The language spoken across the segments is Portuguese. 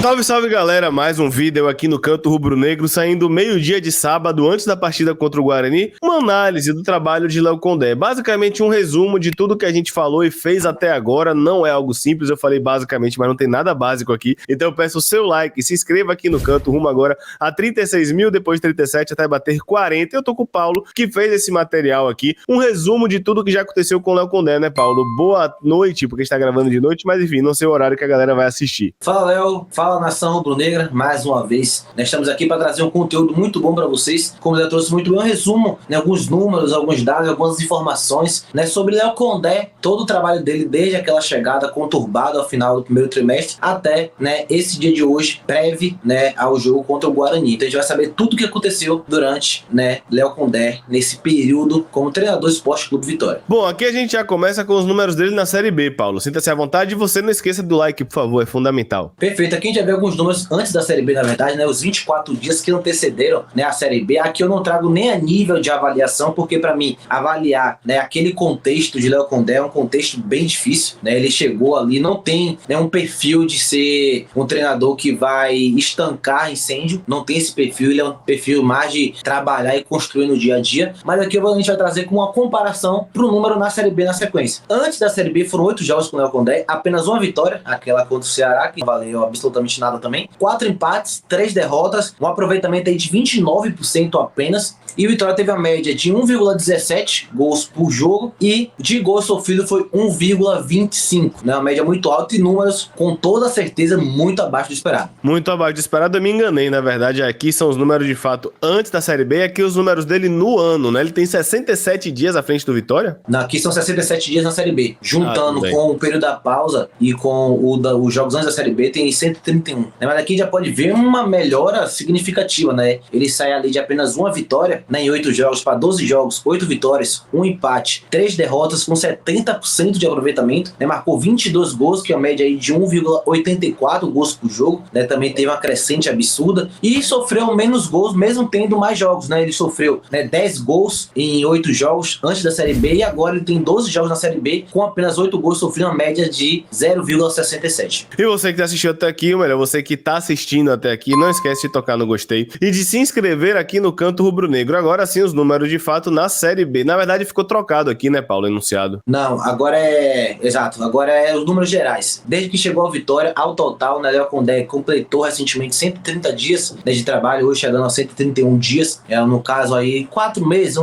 Salve, salve galera, mais um vídeo aqui no Canto Rubro-Negro, saindo meio-dia de sábado, antes da partida contra o Guarani, uma análise do trabalho de Léo Condé, basicamente um resumo de tudo que a gente falou e fez até agora. Não é algo simples, eu falei basicamente, mas não tem nada básico aqui, então eu peço o seu like, se inscreva aqui no Canto, rumo agora a 36 mil, depois 37 até bater 40, eu tô com o Paulo, que fez esse material aqui, um resumo de tudo que já aconteceu com o Léo Condé, né, Paulo? Boa noite, porque a gente tá gravando de noite, mas enfim, não sei o horário que a galera vai assistir. Fala, Léo, fala nação rubro-negra, mais uma vez. Nós estamos aqui para trazer um conteúdo muito bom para vocês. Como eu trouxe muito bem um resumo, né, alguns números, alguns dados, algumas informações, né, sobre Léo Condé, todo o trabalho dele desde aquela chegada conturbada ao final do primeiro trimestre até, né, esse dia de hoje, breve, né, ao jogo contra o Guarani. Então a gente vai saber tudo o que aconteceu durante, né, Léo Condé nesse período como treinador do Esporte Clube Vitória. Bom, aqui a gente já começa com os números dele na Série B, Paulo. Sinta-se à vontade e você não esqueça do like, por favor, é fundamental. Perfeito, aqui a gente vai ver alguns números antes da Série B, na verdade, né, os 24 dias que antecederam, né, a Série B. Aqui eu não trago nem a nível de avaliação, porque para mim, avaliar, né, aquele contexto de Léo Condé é um contexto bem difícil, né, ele chegou ali, não tem, né, um perfil de ser um treinador que vai estancar incêndio, não tem esse perfil, ele é um perfil mais de trabalhar e construir no dia a dia, mas aqui a gente vai trazer com uma comparação pro número na Série B na sequência. Antes da Série B foram 8 jogos com o Léo Condé, apenas uma vitória, aquela contra o Ceará, que não valeu absolutamente nada também, 4 empates, 3 derrotas, um aproveitamento aí de 29% apenas, e o Vitória teve a média de 1,17 gols por jogo e de gols sofridos foi 1,25, né? Uma média muito alta e números com toda certeza muito abaixo do esperado. Muito abaixo do esperado, eu me enganei, na verdade, aqui são os números de fato antes da Série B, aqui os números dele no ano, né? Ele tem 67 dias à frente do Vitória? Aqui são 67 dias na Série B, juntando com o período da pausa e com os jogos antes da Série B tem 131, né? Mas aqui já pode ver uma melhora significativa, né? Ele sai ali de apenas uma vitória, né, em 8 jogos para 12 jogos, 8 vitórias, 1 empate, 3 derrotas com 70% de aproveitamento, né, marcou 22 gols, que é a média aí de 1,84 gols por jogo, né, também teve uma crescente absurda e sofreu menos gols mesmo tendo mais jogos, né, ele sofreu, né, 10 gols em 8 jogos antes da Série B e agora ele tem 12 jogos na Série B com apenas 8 gols, sofrendo uma média de 0,67. E você que tá assistindo até aqui, ou melhor, você que tá assistindo até aqui, não esquece de tocar no gostei e de se inscrever aqui no Canto Rubro-Negro. Agora sim os números de fato na Série B. Na verdade ficou trocado aqui, né, Paulo, enunciado? Não, agora é... Exato, agora é os números gerais. Desde que chegou a Vitória, ao total, né, Léo Condé completou recentemente 130 dias, né, de trabalho, hoje chegando a 131 dias. No caso aí, 4 meses,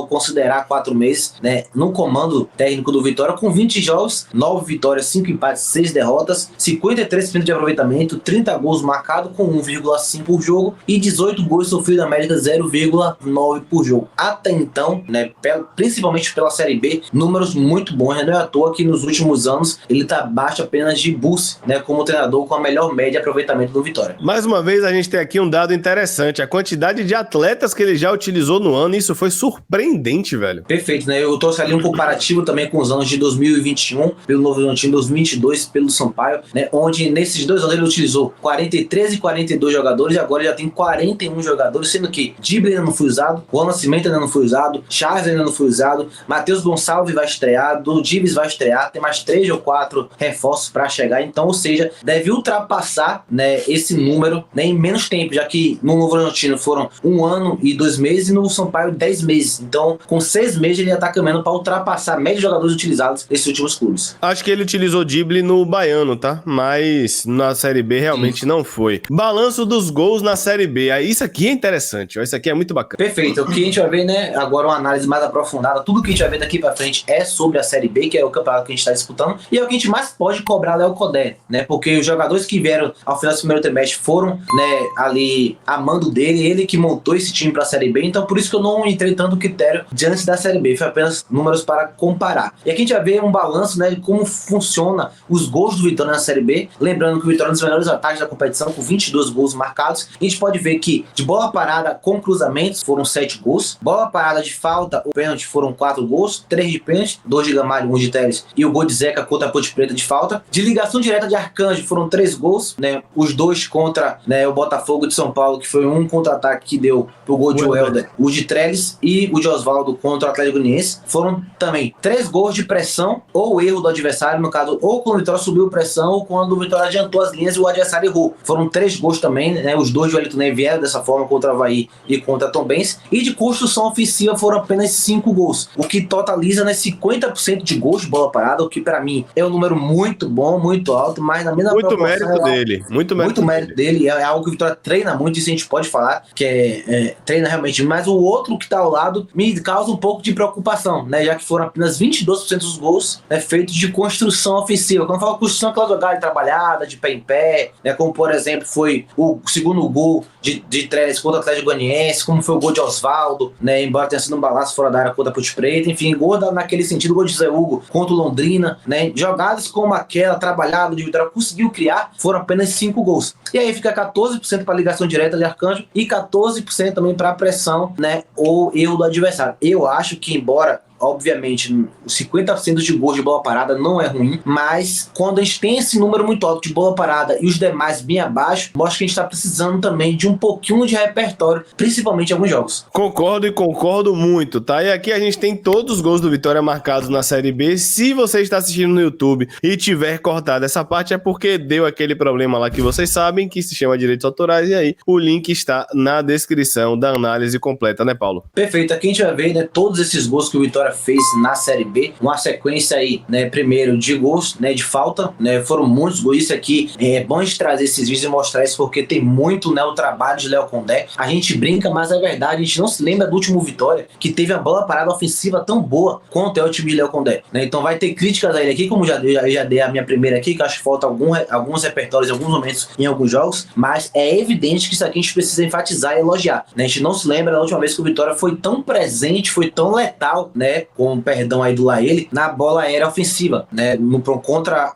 considerar 4 meses, né, no comando técnico do Vitória, com 20 jogos, 9 vitórias, 5 empates, 6 derrotas, 53% de aproveitamento, 30 gols marcados com 1,5 por jogo e 18 gols sofridos na média 0,9 por jogo. Até então, né, principalmente pela Série B, números muito bons, né? Não é à toa que nos últimos anos ele tá abaixo apenas de Bussi, né, como treinador com a melhor média de aproveitamento do Vitória. Mais uma vez a gente tem aqui um dado interessante, a quantidade de atletas que ele já utilizou no ano, isso foi surpreendente, velho. Perfeito, né? Eu trouxe ali um comparativo também com os anos de 2021, pelo Novo Horizontino, 2022 pelo Sampaio, né? Onde nesses 2 anos ele utilizou 43 e 42 jogadores e agora já tem 41 jogadores, sendo que Dible ainda não foi usado, Juan Nascimento ainda não foi usado, Charles ainda não foi usado, Matheus Gonçalves vai estrear, Dives vai estrear, tem mais 3 ou 4 reforços para chegar, então, ou seja, deve ultrapassar, né, esse número, né, em menos tempo, já que no Novo Horizontino foram 1 ano e 2 meses e no Sampaio 10 meses. Então, com 6 meses, ele já tá caminhando para ultrapassar a média de jogadores utilizados nesses últimos clubes. Acho que ele utilizou Dible no Baiano, tá? Mas na Série B realmente não foi. Balanço dos gols na Série B. Isso aqui é interessante, ó. Isso aqui é muito bacana. Perfeito. O que a gente vai ver, né, agora uma análise mais aprofundada. Tudo que a gente vai ver daqui para frente é sobre a Série B, que é o campeonato que a gente está disputando. E é o que a gente mais pode cobrar Léo Condé, né? Porque os jogadores que vieram ao final do primeiro trimestre foram, né, ali amando dele, ele que montou esse time para a Série B. Então, por isso que eu não entrei tanto critério diante da Série B, foi apenas números para comparar. E aqui a gente vai ver um balanço, né, de como funciona os gols do Vitória na Série B, lembrando que o Vitória é um dos melhores ataques da competição, com 22 gols marcados. A gente pode ver que de bola parada com cruzamentos foram 7 gols, bola parada de falta ou pênalti foram 4 gols, 3 de pênalti, 2 de Gamalho, 1 de Teles e o gol de Zeca contra a Ponte Preta de falta. De ligação direta de Arcanjo foram 3 gols, né, os 2 contra, né, o Botafogo de São Paulo, que foi um contra-ataque que deu pro gol de Welder, o de Trellis, e o de Osvaldo contra o Atlético Goianiense. Foram também 3 gols de pressão ou erro do adversário, no caso, ou quando o Vitória subiu pressão ou quando o Vitória adiantou as linhas e o adversário errou. Foram 3 gols também, né? Os 2 de Wellington Ney vieram dessa forma contra o Avaí e contra a Tombense. E de construção ofensiva foram apenas 5 gols, o que totaliza, né, 50% de gols de bola parada, o que para mim é um número muito bom, muito alto, mas na mesma muito mérito dele. Muito mérito dele. É algo que o Vitória treina muito, isso a gente pode falar, que treina realmente. Mas o outro que tá ao lado me causa um pouco de preocupação, né? Já que foram apenas 22% dos gols, né, feitos de construção ofensiva. Quando eu falo construção, aquela jogada trabalhada, de pé em pé, né? Como por exemplo foi o segundo gol de Trellis contra o Atlético Goianiense, como foi o gol de Osvaldo, né? Embora tenha sido um balaço fora da área contra a Ponte Preta, enfim, gol naquele sentido, gol de Zé Hugo contra o Londrina, né? Jogadas como aquela, trabalhada de Vitória conseguiu criar, foram apenas 5 gols. E aí fica 14% para ligação direta de Arcanjo e 14% também para pressão, né? Ou erro do adversário. Eu acho que, embora obviamente, os 50% de gols de bola parada não é ruim, mas quando a gente tem esse número muito alto de bola parada e os demais bem abaixo, mostra que a gente está precisando também de um pouquinho de repertório, principalmente em alguns jogos. Concordo muito, tá? E aqui a gente tem todos os gols do Vitória marcados na Série B. Se você está assistindo no YouTube e tiver cortado essa parte, é porque deu aquele problema lá que vocês sabem, que se chama direitos autorais, e aí o link está na descrição da análise completa, né, Paulo? Perfeito. Aqui a gente vai ver, né, todos esses gols que o Vitória fez na Série B, uma sequência aí, né, primeiro de gols, né, de falta, né, foram muitos gols. Isso aqui é bom de trazer esses vídeos e mostrar isso porque tem muito, né, o trabalho de Léo Condé. A gente brinca, mas é verdade, a gente não se lembra do último Vitória que teve a bola parada ofensiva tão boa quanto é o time de Léo Condé, né? Então vai ter críticas a ele aqui, como já dei a minha primeira aqui, que acho que falta alguns repertórios em alguns momentos em alguns jogos, mas é evidente que isso aqui a gente precisa enfatizar e elogiar, né? A gente não se lembra da última vez que o Vitória foi tão presente, foi tão letal, né, com perdão aí do Laele, na bola aérea ofensiva, né? Contra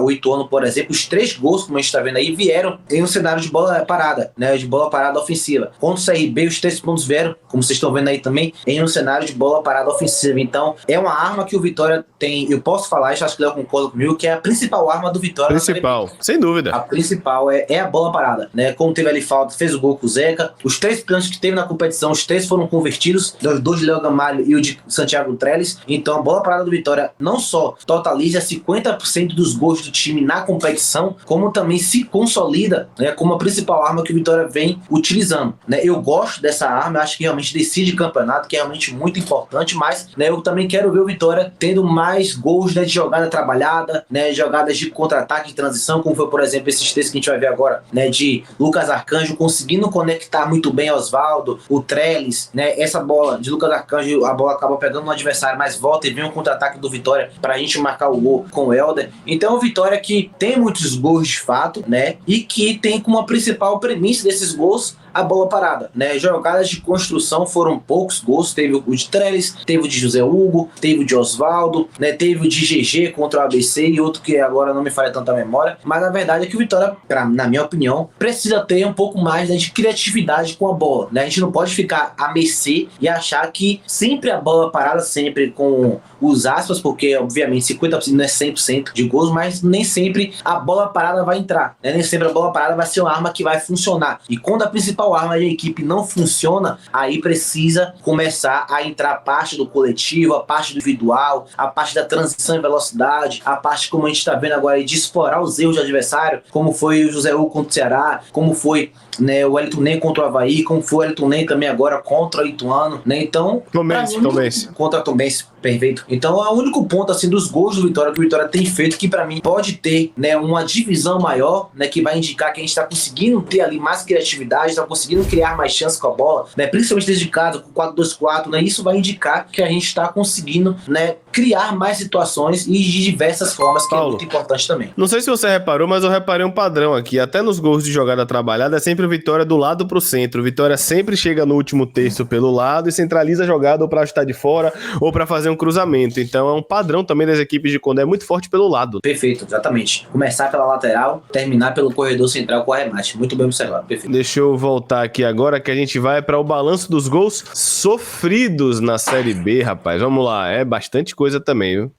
o Ituano, por exemplo, os 3 gols, como a gente tá vendo aí, vieram em um cenário de bola parada, né? De bola parada ofensiva. Contra o CRB, os 3 pontos vieram, como vocês estão vendo aí também, em um cenário de bola parada ofensiva. Então, é uma arma que o Vitória tem, eu posso falar, acho que o Léo concorda comigo, que é a principal arma do Vitória. Principal, sem dúvida. A principal é a bola parada, né? Como teve ali falta, fez o gol com o Zeca. Os 3 pênaltis que teve na competição, os 3 foram convertidos, os 2 de Léo Gamalho e o de Santiago Trellis. Então, a bola parada do Vitória não só totaliza 50% dos gols do time na competição, como também se consolida, né, como a principal arma que o Vitória vem utilizando, né? Eu gosto dessa arma, acho que realmente decide campeonato, que é realmente muito importante, mas, né, eu também quero ver o Vitória tendo mais gols, né, de jogada trabalhada, né, jogadas de contra-ataque, de transição, como foi, por exemplo, esses textos que a gente vai ver agora, né, de Lucas Arcanjo conseguindo conectar muito bem Osvaldo, o Trellis, né? Essa bola de Lucas Arcanjo, a bola acaba pegando no adversário, mas volta e vem um contra-ataque do Vitória pra gente marcar o gol com o Helder. Então o Vitória que tem muitos gols de fato, né? E que tem como a principal premissa desses gols a bola parada, né? Jogadas de construção foram poucos gols, teve o de Trellis, teve o de José Hugo, teve o de Osvaldo, né? Teve o de GG contra o ABC e outro que agora não me falha tanta memória, mas na verdade é que o Vitória, na minha opinião, precisa ter um pouco mais, né, de criatividade com a bola, né? A gente não pode ficar à mercê e achar que sempre a bola parada, sempre com os aspas, porque obviamente 50% não é 100% de gols, mas nem sempre a bola parada vai entrar, né? Nem sempre a bola parada vai ser uma arma que vai funcionar, e quando a principal arma da equipe não funciona, aí precisa começar a entrar a parte do coletivo, a parte do individual, a parte da transição em velocidade, a parte, como a gente está vendo agora, de explorar os erros do adversário, como foi o José Hugo contra o Ceará, como foi, né, o Wellington Ney contra o Avaí, como foi o Wellington Ney também agora contra o Ituano, né? Então, Tombense. Contra a Tombense, perfeito. Então, é o único ponto, assim, dos gols do Vitória que o Vitória tem feito, que pra mim pode ter, né, uma divisão maior, né, que vai indicar que a gente tá conseguindo ter ali mais criatividade, tá conseguindo criar mais chances com a bola, né, principalmente desde casa, com 4-2-4, né? Isso vai indicar que a gente tá conseguindo, né, criar mais situações e de diversas formas, que Paulo, é muito importante também. Não sei se você reparou, mas eu reparei um padrão aqui. Até nos gols de jogada trabalhada é sempre o Vitória do lado pro centro. O Vitória sempre chega no último terço pelo lado e centraliza a jogada ou pra chutar de fora ou pra fazer um cruzamento. Então é um padrão também das equipes de Condé, é muito forte pelo lado. Perfeito, exatamente. Começar pela lateral, terminar pelo corredor central com o arremate. Muito bem observado, perfeito. Deixa eu voltar aqui agora que a gente vai para o balanço dos gols sofridos na Série B, rapaz. Vamos lá, é bastante coisa também, viu?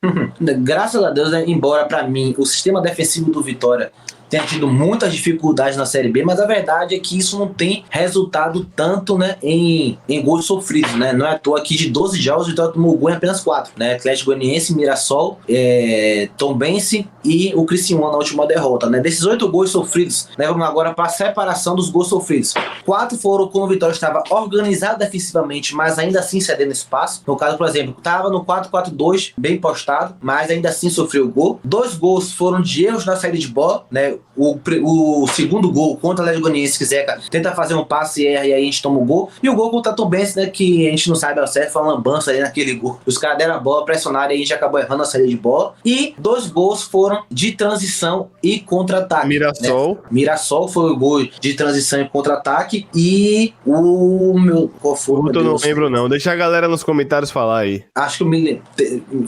Graças a Deus, né, embora pra mim o sistema defensivo do Vitória tenha tido muitas dificuldades na Série B, mas a verdade é que isso não tem resultado tanto, né, em gols sofridos, né? Não é à toa que de 12 jogos o Vitória tomou gol em apenas 4, né? Atlético Goianiense, Mirassol, Tombense e o Criciúma na última derrota, né? Desses 8 gols sofridos, né, vamos agora para a separação dos gols sofridos. 4 foram quando o Vitória estava organizado defensivamente, mas ainda assim cedendo espaço. No caso, por exemplo, estava no 4-4-2, bem postado, mas ainda assim sofreu gol. 2 gols foram de erros na saída de bola, né? O segundo gol contra o Atlético Goianiense, que Zeca tenta fazer um passe e erra, e aí a gente toma o gol. E o gol contra o Tombense, né, que a gente não sabe ao certo, foi uma lambança ali naquele gol. Os caras deram a bola, pressionaram e a gente acabou errando a saída de bola. E 2 gols foram de transição e contra-ataque. Mirassol. Né? Mirassol foi o gol de transição e contra-ataque. E o meu... Qual foi? Eu não lembro não. Deixa a galera nos comentários falar aí. Acho que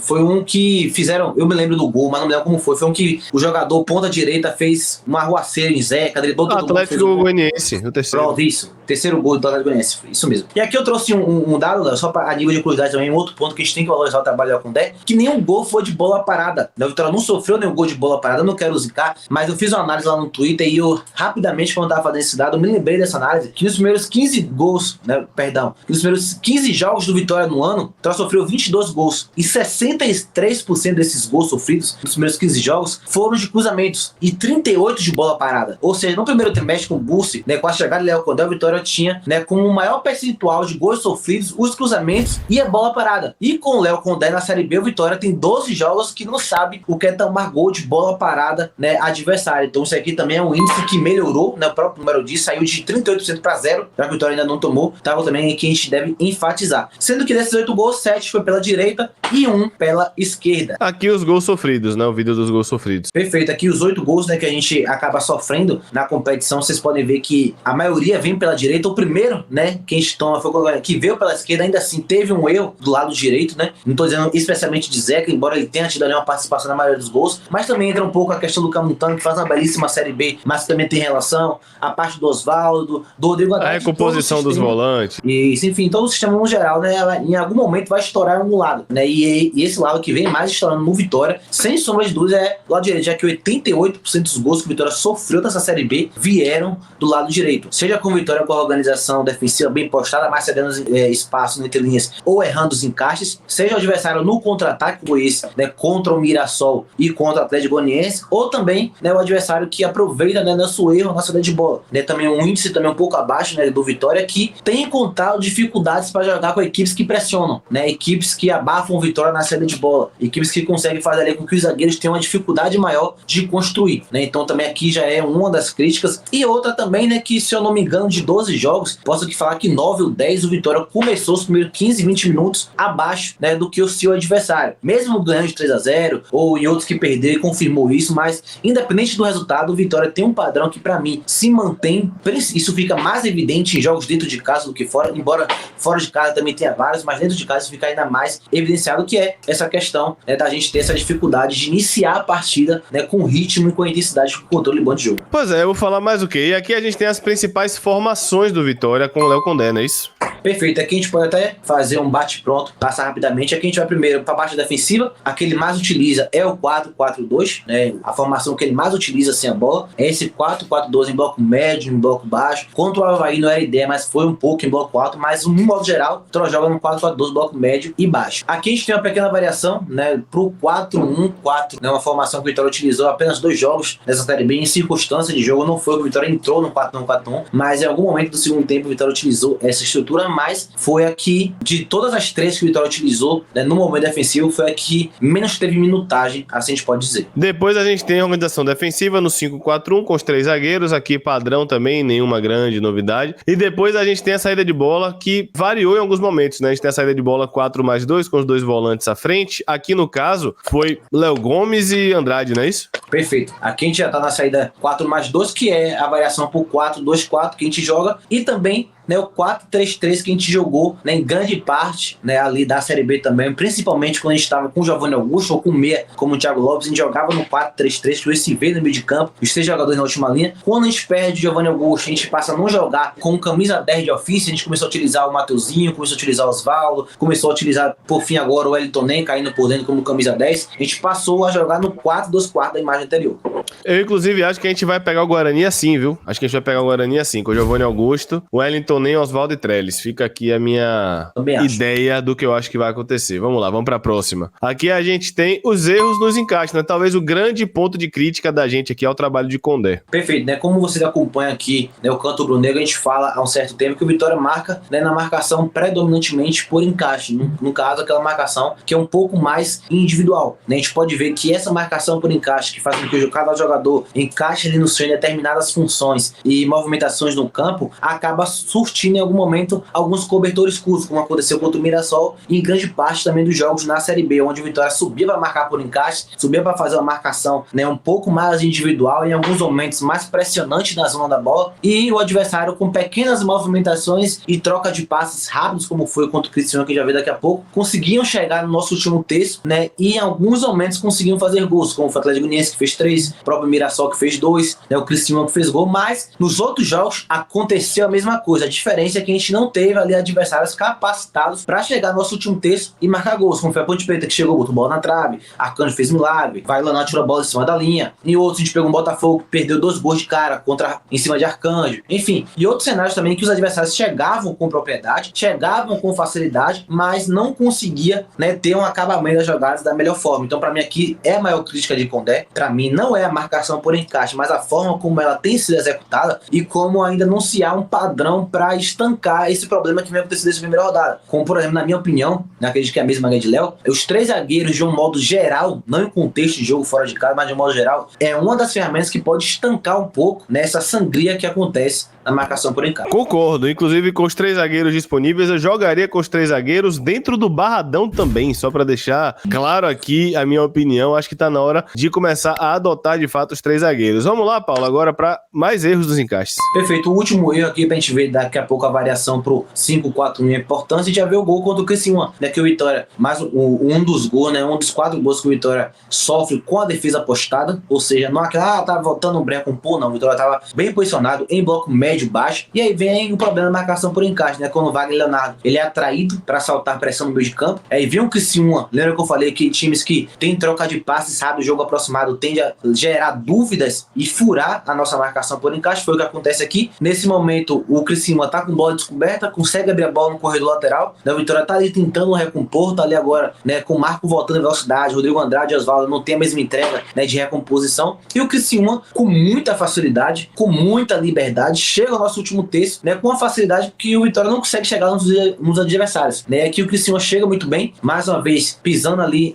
foi um que fizeram... Eu me lembro do gol, mas não me lembro como foi. Foi um que o jogador ponta direita fez uma arruaceira em Zeca, driblou todo mundo. Atlético Goianiense, o terceiro. Pronto, isso. Terceiro gol do Atlético Goianiense. Isso mesmo. E aqui eu trouxe um dado, só para a nível de curiosidade também, um outro ponto que a gente tem que valorizar o trabalho do Condé, que nenhum gol foi de bola parada. A Vitória não sofreu nenhum gol de bola parada, eu não quero zicar, mas eu fiz uma análise lá no Twitter e eu, rapidamente, quando eu tava fazendo esse dado, eu me lembrei dessa análise, que nos primeiros 15 gols, né, perdão, que nos primeiros 15 jogos do Vitória no ano, o Vitória sofreu 22 gols, e 63% desses gols sofridos nos primeiros 15 jogos foram de cruzamentos, e 38 de bola parada. Ou seja, no primeiro trimestre com o Bussi, né, com a chegada de Léo Condé, a Vitória tinha, né, como o maior percentual de gols sofridos, os cruzamentos e a bola parada. E com o Léo Condé na Série B, o Vitória tem 12 jogos que não sabe o que é tomar gol de bola parada, né, adversário. Então isso aqui também é um índice que melhorou, né, o próprio número disso saiu de 38% para 0, já que o Vitória ainda não tomou, tava também que a gente deve enfatizar. Sendo que desses 8 gols, 7 foi pela direita e 1 pela esquerda. Aqui os gols sofridos, né, o vídeo dos gols sofridos. Perfeito, aqui os 8 gols, né, que a gente acaba sofrendo na competição, vocês podem ver que a maioria vem pela direita. O primeiro, né, que a gente toma foi que veio pela esquerda, ainda assim teve um erro do lado direito, né, não tô dizendo especialmente de Zeca, embora ele tenha tido ali uma participação na maioria dos gols, mas também entra um pouco a questão do Camutanga, que faz uma belíssima Série B, mas também tem relação, a parte do Osvaldo, do Rodrigo Haddad, a recomposição dos volantes. Isso, enfim, todo o sistema no geral, né, em algum momento vai estourar em algum lado, né, e esse lado que vem mais estourando no Vitória, sem sombra de dúvida, é do lado direito, já que 88% dos gols que o Vitória sofreu dessa Série B vieram do lado direito, seja com Vitória com a organização defensiva bem postada, mais cedendo espaço entre linhas ou errando os encaixes, seja o adversário no contra-ataque, como esse, né, contra o Mirassol e contra o Atlético Goianiense, ou também, né, o adversário que aproveita, né, nosso erro na saída de bola, né, também um índice também um pouco abaixo, né, do Vitória, que tem encontrado dificuldades para jogar com equipes que pressionam, né, equipes que abafam o Vitória na saída de bola, equipes que conseguem fazer ali com que os zagueiros tenham uma dificuldade maior de construir, né, então também aqui já é uma das críticas, e outra também, né, que se eu não me engano de 12 jogos, posso aqui falar que 9 ou 10 o Vitória começou os primeiros 15, 20 minutos abaixo, né, do que o seu adversário, mesmo ganhando de 3-0 ou em outros que perderam, confirmou isso, mas independente do resultado, o Vitória tem um padrão que para mim se mantém, isso fica mais evidente em jogos dentro de casa do que fora, embora fora de casa também tenha vários, mas dentro de casa isso fica ainda mais evidenciado, que é essa questão, né, da gente ter essa dificuldade de iniciar a partida, né, com ritmo e com intensidade, com controle bom de jogo. Pois é, eu vou falar mais o quê? E aqui a gente tem as principais formações do Vitória com o Léo Condé, não é isso? Perfeito, aqui a gente pode até fazer um bate-pronto, passar rapidamente. Aqui a gente vai primeiro para a parte defensiva. A que ele mais utiliza é o 4-4-2, né? A formação que ele mais utiliza sem a bola é esse 4-4-2 em bloco médio, em bloco baixo. Contra o Avaí não era ideia, mas foi um pouco em bloco alto, mas no modo geral, o Vitória joga no 4-4-2, bloco médio e baixo. Aqui a gente tem uma pequena variação, né, pro 4-1-4, né, uma formação que o Vitória utilizou apenas 2 jogos nessa Série B, em circunstância de jogo. Não foi que o Vitória entrou no 4-1-4-1, mas em algum momento do segundo tempo o Vitória utilizou essa estrutura, mas foi a que, de todas as 3 que o Vitória utilizou, né, no momento defensivo, foi a que menos teve minutagem, assim a gente pode dizer. Depois a gente tem a organização defensiva no 5-4-1, com os 3 zagueiros, aqui padrão também, nenhuma grande novidade. E depois a gente tem a saída de bola, que variou em alguns momentos, né? A gente tem a saída de bola 4+2, com os 2 volantes à frente. Aqui, no caso, foi Léo Gomes e Andrade, não é isso? Perfeito. Aqui a gente já tá na saída 4+2, que é a variação por 4-2-4 que a gente joga, e também, né, o 4-3-3 que a gente jogou, né, em grande parte, né, ali da Série B também, principalmente quando a gente estava com o Giovanni Augusto ou com o meia, como o Thiago Lopes. A gente jogava no 4-3-3, que o esse veio no meio de campo, os 3 jogadores na última linha. Quando a gente perde o Giovanni Augusto, a gente passa a não jogar com camisa 10 de ofício, a gente começou a utilizar o Mateuzinho, começou a utilizar o Osvaldo, começou a utilizar, por fim, agora o Wellington Nem caindo por dentro como camisa 10. A gente passou a jogar no 4-2-4 da imagem anterior. Eu, inclusive, acho que a gente vai pegar o Guarani assim, viu? Acho que a gente vai pegar o Guarani assim, com o Giovanni Augusto, o Wellington Nem, Oswaldo e Trellis. Fica aqui a minha ideia do que eu acho que vai acontecer. Vamos lá, vamos pra próxima. Aqui a gente tem os erros nos encaixes, né? Talvez o grande ponto de crítica da gente aqui é o trabalho de Condé. Perfeito, né? Como vocês acompanham aqui, né, o Canto Rubro-Negro, a gente fala há um certo tempo que o Vitória marca, né, na marcação predominantemente por encaixe. No caso, aquela marcação que é um pouco mais individual, né? A gente pode ver que essa marcação por encaixe, que faz com que cada jogador encaixe ali no seu em determinadas funções e movimentações no campo, acaba surtindo em algum momento alguns cobertores curtos, como aconteceu contra o Mirassol e em grande parte também dos jogos na Série B, onde o Vitória subia para marcar por encaixe, subia para fazer uma marcação, né, um pouco mais individual, em alguns momentos mais pressionante na zona da bola, e o adversário com pequenas movimentações e troca de passes rápidos, como foi contra o Cristiano, que já vê daqui a pouco, conseguiam chegar no nosso último terço, né, e em alguns momentos conseguiam fazer gols, como o Atlético Goianiense, que fez 3, o próprio Mirassol, que fez 2, né, o Cristiano, que fez gol, mas nos outros jogos aconteceu a mesma coisa. A diferença é que a gente não teve ali adversários capacitados para chegar no nosso último terço e marcar gols, como foi a Ponte Preta, que chegou, botou bola na trave, Arcanjo fez milagre, vai lá, tirou a bola em cima da linha, e outros a gente pegou um Botafogo que perdeu 2 gols de cara em cima de Arcanjo, enfim, e outros cenários também que os adversários chegavam com propriedade, chegavam com facilidade, mas não conseguia, né, ter um acabamento das jogadas da melhor forma. Então, para mim aqui é a maior crítica de Condé. Para mim não é a marcação por encaixe, mas a forma como ela tem sido executada e como ainda não se há um padrão para estancar esse problema que vem acontecendo desde a primeira rodada. Como, por exemplo, na minha opinião, acredito que é a mesma de Léo, os 3 zagueiros de um modo geral, não em contexto de jogo fora de casa, mas de um modo geral, é uma das ferramentas que pode estancar um pouco nessa sangria que acontece na marcação por encaixe. Concordo, inclusive com os 3 zagueiros disponíveis, eu jogaria com os 3 zagueiros dentro do Barradão também, só pra deixar claro aqui a minha opinião. Acho que tá na hora de começar a adotar de fato os 3 zagueiros. Vamos lá, Paulo, agora pra mais erros dos encaixes. Perfeito, o último erro aqui pra gente ver daqui a pouco a variação pro 5-4-1 é importante. A gente já vê o gol contra o Criciúma, né, que o Vitória, mais um dos gols, né, um dos 4 gols que o Vitória sofre com a defesa postada, ou seja, não é que tava voltando um breco com pô, não, o Vitória tava bem posicionado em bloco médio, baixo, e aí vem o problema da marcação por encaixe, né, quando o Wagner Leonardo, ele é atraído para saltar pressão no meio de campo, aí vem o Criciúma, lembra que eu falei que times que tem troca de passes, sabe, o jogo aproximado tende a gerar dúvidas e furar a nossa marcação por encaixe, foi o que acontece aqui. Nesse momento, o Criciúma tá com bola descoberta, consegue abrir a bola no corredor lateral, né, o Vitória tá ali tentando recompor, tá ali agora, né, com o Marco voltando em velocidade, Rodrigo Andrade e Osvaldo não tem a mesma entrega, né, de recomposição, e o Criciúma, com muita facilidade, com muita liberdade, chega ao nosso último terço, né, com uma facilidade que o Vitória não consegue chegar nos adversários, né, aqui o Criciúma chega muito bem, mais uma vez, pisando ali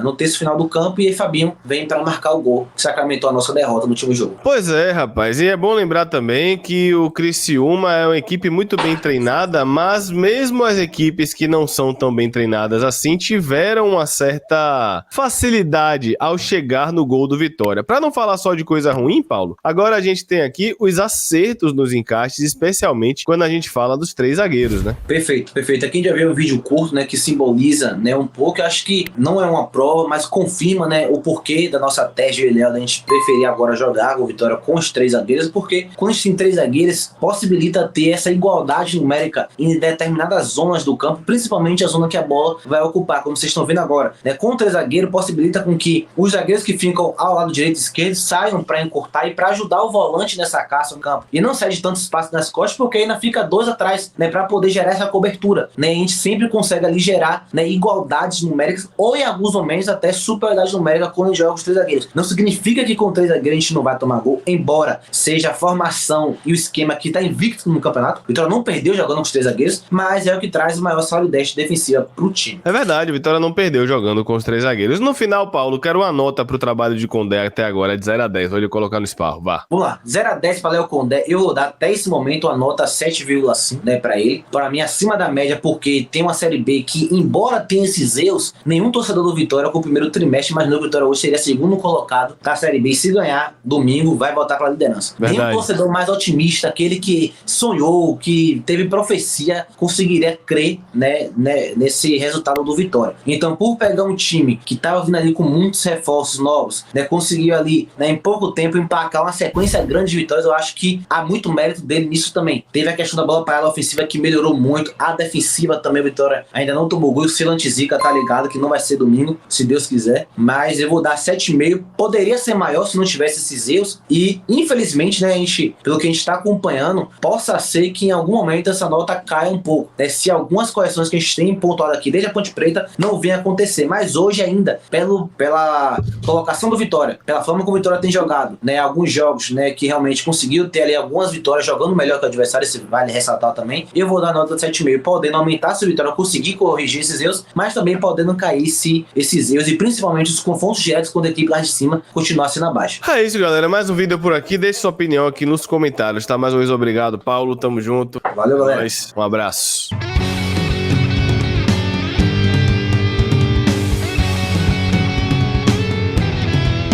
no terço final do campo, e aí Fabinho vem para marcar o gol, que sacramentou a nossa derrota no último jogo. Pois é, rapaz, e é bom lembrar também que o Criciúma é uma equipe muito bem treinada, mas mesmo as equipes que não são tão bem treinadas assim, tiveram uma certa facilidade ao chegar no gol do Vitória. Para não falar só de coisa ruim, Paulo, agora a gente tem aqui os acertos nos encaixes, especialmente quando a gente fala dos 3 zagueiros, né? Perfeito, perfeito. Aqui a gente já viu um vídeo curto, né, que simboliza, né, um pouco, eu acho que não é uma prova, mas confirma, né, o porquê da nossa tese de a gente preferir agora jogar o Vitória com os 3 zagueiros, porque quando a gente tem 3 zagueiros, possibilita ter essa igualdade numérica em determinadas zonas do campo, principalmente a zona que a bola vai ocupar, como vocês estão vendo agora, né, com 3 zagueiros possibilita com que os zagueiros que ficam ao lado direito e esquerdo saiam para encurtar e para ajudar o volante nessa caça no campo, e não cede tanto espaço nas costas, porque ainda fica 2 atrás, né, para poder gerar essa cobertura, né, a gente sempre consegue ali gerar, né, igualdades numéricas, ou em alguns momentos até superioridade numérica quando a gente joga com os 3 zagueiros. Não significa que com 3 zagueiros a gente não vai tomar gol, embora seja a formação e o esquema que está invicto no campeonato. O Vitória não perdeu jogando com os 3 zagueiros, mas é o que traz maior solidez defensiva pro time. É verdade, o Vitória não perdeu jogando com os 3 zagueiros. No final, Paulo, quero uma nota pro trabalho de Condé até agora, de 0 a 10. Vou lhe colocar no esparro, vá. Vamos lá, 0 a 10 para Léo Condé. Eu vou dar até esse momento a nota 7,5, né, para ele. Para mim, acima da média, porque tem uma Série B que, embora tenha esses erros, nenhum torcedor do Vitória com o primeiro trimestre imaginou que o Vitória hoje seria segundo colocado da Série B. E se ganhar domingo, vai voltar para a liderança. Verdade. Nem um torcedor mais otimista, aquele que sonhou, que teve profecia, conseguiria crer, né, nesse resultado do Vitória. Então, por pegar um time que estava vindo ali com muitos reforços novos, né, conseguiu ali, né, em pouco tempo emplacar uma sequência grande de vitórias, eu acho que há muito mérito dele nisso também. Teve a questão da bola parada ofensiva que melhorou muito, a defensiva também, Vitória ainda não tomou gol, o Silantizica tá ligado que não vai ser domingo, se Deus quiser, mas eu vou dar 7,5, poderia ser maior se não tivesse esses erros e, infelizmente, né, pelo que a gente está acompanhando, possa ser que em algum momento essa nota caia um pouco, né, se algumas correções que a gente tem pontuado aqui desde a Ponte Preta não venham a acontecer, mas hoje ainda, pela colocação do Vitória, pela forma como o Vitória tem jogado, né, alguns jogos, né, que realmente conseguiu ter ali algumas vitórias jogando melhor que o adversário, esse vale ressaltar também, eu vou dar nota de 7,5, podendo aumentar se o Vitória conseguir corrigir esses erros, mas também podendo cair se esses erros e principalmente os confrontos diretos contra a equipe lá de cima continuassem abaixo. É isso, galera, mais um vídeo por aqui, deixe sua opinião aqui nos comentários, tá? Mais uma vez, obrigado, Paulo, tamo junto. Valeu, galera. Um abraço.